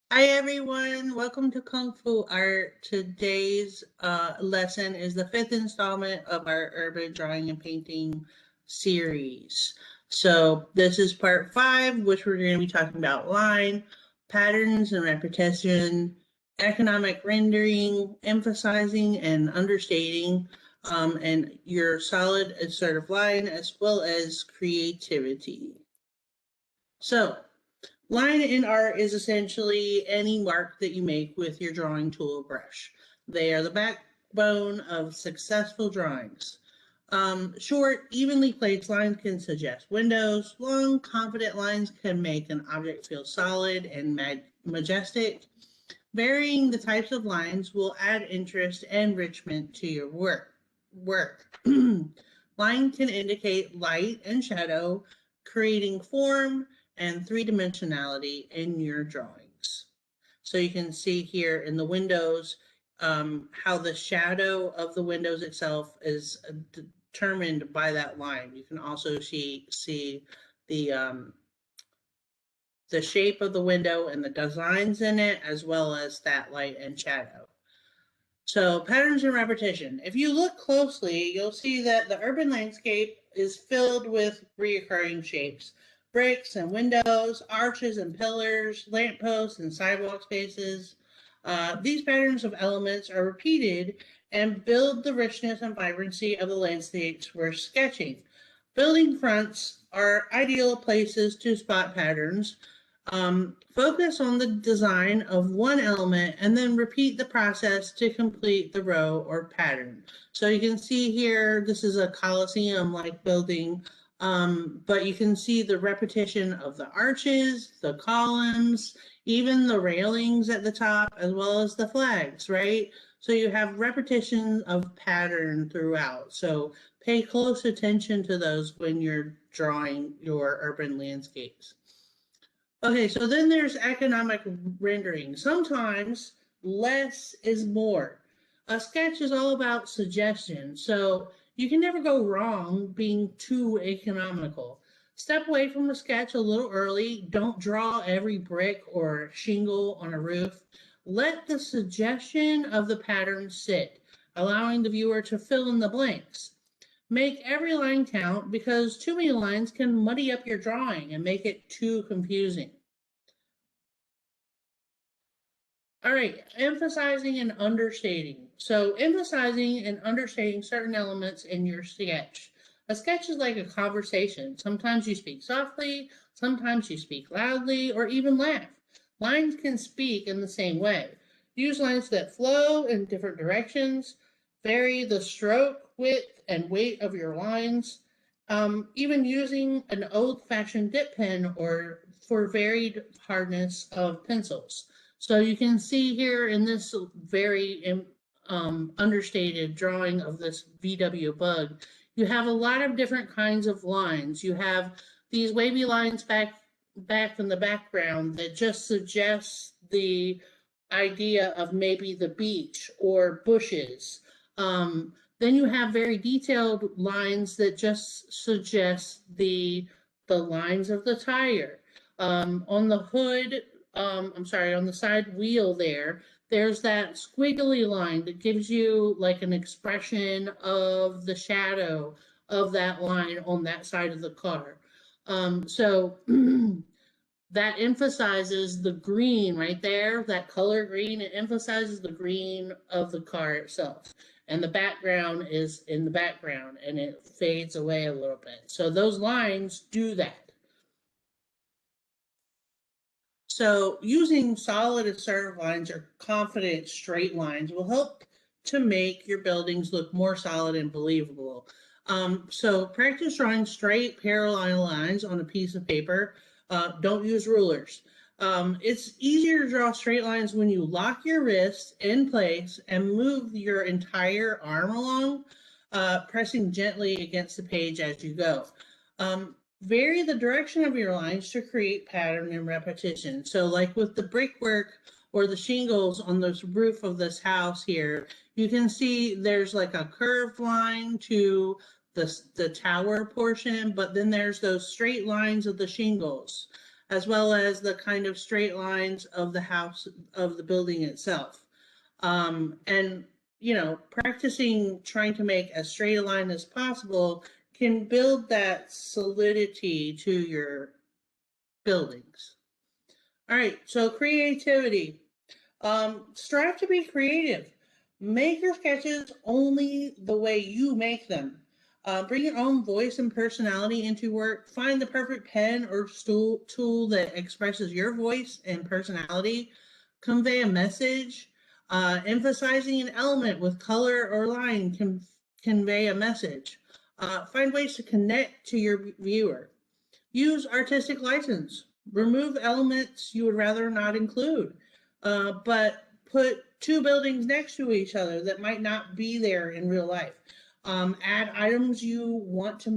Hi everyone, welcome to Kung Fu Art. Today's lesson is the fifth installment of our urban drawing and painting series. So this is part 5, which we're going to be talking about line, patterns and repetition, economic rendering, emphasizing and understating, and your solid assertive line as well as creativity. So line in art is essentially any mark that you make with your drawing tool or brush. They are the backbone of successful drawings. Short, evenly placed lines can suggest windows. Long, confident lines can make an object feel solid and majestic. Varying the types of lines will add interest and enrichment to your work. Line can indicate light and shadow, creating form and three-dimensionality in your drawings. So you can see here in the windows how the shadow of the windows itself is determined by that line. You can also see the shape of the window and the designs in it, as well as that light and shadow. So patterns and repetition. If you look closely, you'll see that the urban landscape is filled with reoccurring shapes. Bricks and windows, arches and pillars, lampposts and sidewalk spaces. These patterns of elements are repeated and build the richness and vibrancy of the landscapes we're sketching. Building fronts are ideal places to spot patterns. Focus on the design of one element and then repeat the process to complete the row or pattern. So you can see here, this is a Colosseum-like building, but you can see the repetition of the arches, the columns, even the railings at the top, as well as the flags, right? So you have repetition of pattern throughout. So pay close attention to those when you're drawing your urban landscapes. Okay, so then there's economic rendering. Sometimes less is more. A sketch is all about suggestion, so you can never go wrong being too economical. Step away from a sketch a little early. Don't draw every brick or shingle on a roof. Let the suggestion of the pattern sit, allowing the viewer to fill in the blanks. Make every line count because too many lines can muddy up your drawing and make it too confusing. All right, emphasizing and understating. So, emphasizing and understating certain elements in your sketch. A sketch is like a conversation. Sometimes you speak softly, sometimes you speak loudly, or even laugh. Lines can speak in the same way. Use lines that flow in different directions. Vary the stroke, width, and weight of your lines. Even using an old-fashioned dip pen or for varied hardness of pencils. So you can see here in this very understated drawing of this VW bug, you have a lot of different kinds of lines. You have these wavy lines back in the background that just suggests the idea of maybe the beach or bushes. Then you have very detailed lines that just suggest the lines of the tire. On the hood, I'm sorry, on the side wheel there's that squiggly line that gives you like an expression of the shadow of that line on that side of the car. So that emphasizes the green right there, that color green. It emphasizes the green of the car itself. And the background is in the background and it fades away a little bit. So those lines do that. So using solid assertive lines or confident straight lines will help to make your buildings look more solid and believable. So practice drawing straight parallel lines on a piece of paper. Don't use rulers. It's easier to draw straight lines when you lock your wrist in place and move your entire arm along, pressing gently against the page as you go. Vary the direction of your lines to create pattern and repetition. So like with the brickwork or the shingles on the roof of this house here, you can see there's like a curved line to the tower portion, but then there's those straight lines of the shingles. as well as the kind of straight lines of the house, of the building itself. And, practicing trying to make as straight a line as possible can build that solidity to your buildings. All right, so creativity. Strive to be creative. Make your sketches only the way you make them. Bring your own voice and personality into work. Find the perfect pen or tool that expresses your voice and personality. Convey a message. Emphasizing an element with color or line can convey a message. Find ways to connect to your viewer. Use artistic license. Remove elements you would rather not include, but put two buildings next to each other that might not be there in real life. Add items you want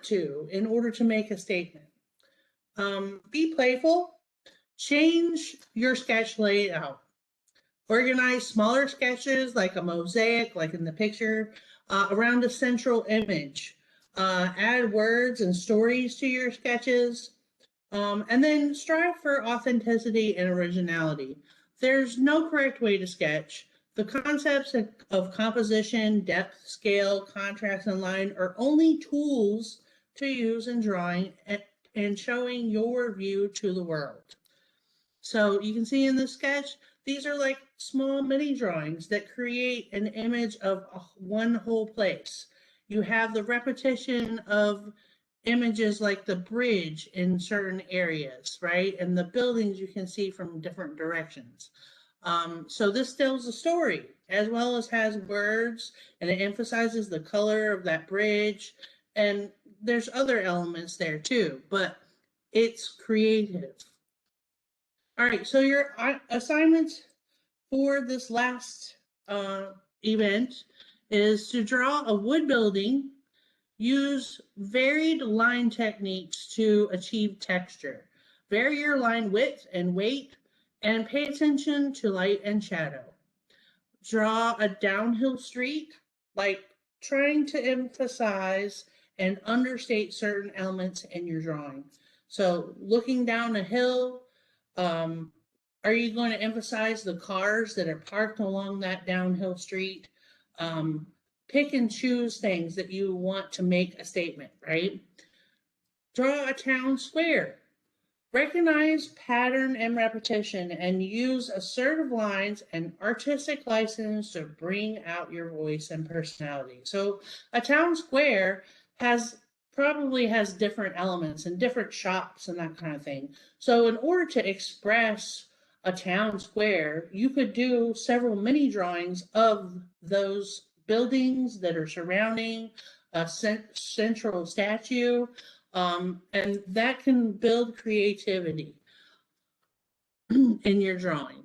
to in order to make a statement. Be playful. Change your sketch layout. Organize smaller sketches like a mosaic, like in the picture, around a central image. Add words and stories to your sketches. And then strive for authenticity and originality. There's no correct way to sketch. The concepts of composition, depth, scale, contrast, and line are only tools to use in drawing and showing your view to the world. So you can see in the sketch, these are like small mini drawings that create an image of one whole place. You have the repetition of images like the bridge in certain areas, right? And the buildings you can see from different directions. So this tells a story as well as has words, and it emphasizes the color of that bridge. And there's other elements there too, but it's creative. All right, so your assignment for this last event is to draw a wood building. Use varied line techniques to achieve texture. Vary your line width and weight, and pay attention to light and shadow. Draw a downhill street, like trying to emphasize and understate certain elements in your drawing. So looking down a hill, are you going to emphasize the cars that are parked along that downhill street? Pick and choose things that you want to make a statement, right? Draw a town square. Recognize pattern and repetition and use assertive lines and artistic license to bring out your voice and personality. So a town square probably has different elements and different shops and that kind of thing. So in order to express a town square, you could do several mini drawings of those buildings that are surrounding a central statue, and that can build creativity in your drawing.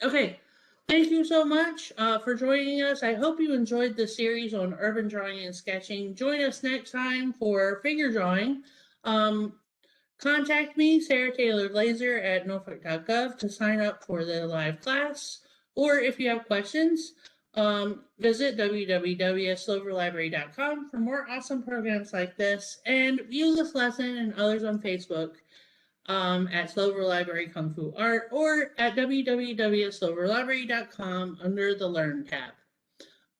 Okay, thank you so much for joining us. I hope you enjoyed the series on urban drawing and sketching. Join us next time for figure drawing. Contact me, Sarah Taylor Glazer at norfolk.gov to sign up for the live class. Or if you have questions, visit www.sloverlibrary.com for more awesome programs like this, and view this lesson and others on Facebook at Slover Library Kung Fu Art, or at www.sloverlibrary.com under the Learn tab.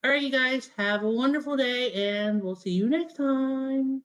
All right, you guys, have a wonderful day, and we'll see you next time.